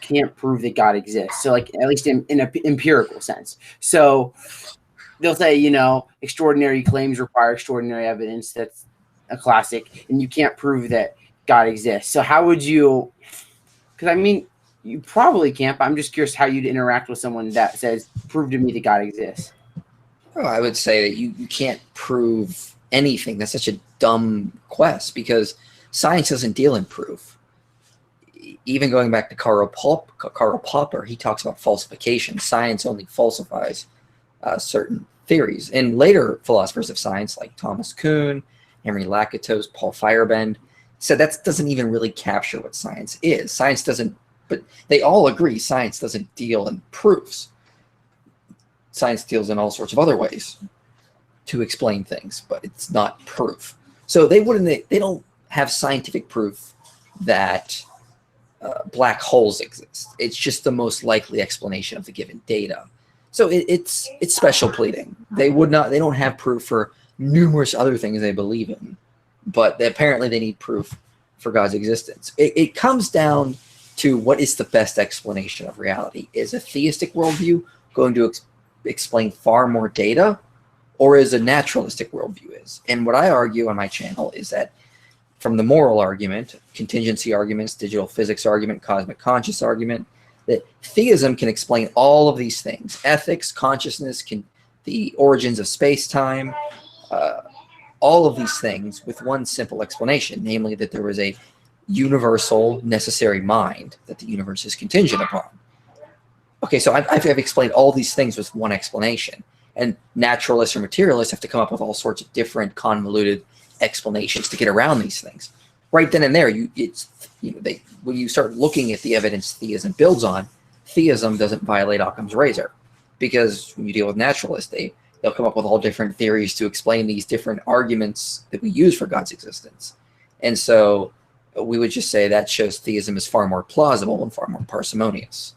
can't prove that God exists. So, like, at least in an empirical sense. So they'll say, extraordinary claims require extraordinary evidence. That's a classic, and you can't prove that God exists. So how would you? Because I mean, you probably can't. But I'm just curious how you'd interact with someone that says, "Prove to me that God exists." Well, I would say that you can't prove anything. That's such a dumb quest because science doesn't deal in proof. Even going back to Karl Popper, he talks about falsification. Science only falsifies certain theories. And later philosophers of science like Thomas Kuhn, Henry Lakatos, Paul Feyerabend said that doesn't even really capture what science is. Science doesn't, but they all agree science doesn't deal in proofs. Science deals in all sorts of other ways to explain things, but it's not proof. So they don't have scientific proof that black holes exist. It's just the most likely explanation of the given data. So it's special pleading. They don't have proof for numerous other things they believe in, but apparently they need proof for God's existence. It comes down to what is the best explanation of reality. Is a theistic worldview going to explain far more data, or is a naturalistic worldview is? And what I argue on my channel is that from the moral argument, contingency arguments, digital physics argument, cosmic conscious argument, that theism can explain all of these things. Ethics, consciousness, the origins of space-time, all of these things with one simple explanation, namely that there was a universal necessary mind that the universe is contingent upon. Okay, so I've explained all these things with one explanation. And naturalists or materialists have to come up with all sorts of different convoluted explanations to get around these things. Right then and there, when you start looking at the evidence theism builds on, theism doesn't violate Occam's razor, because when you deal with naturalists, they'll come up with all different theories to explain these different arguments that we use for God's existence. And so we would just say that shows theism is far more plausible and far more parsimonious.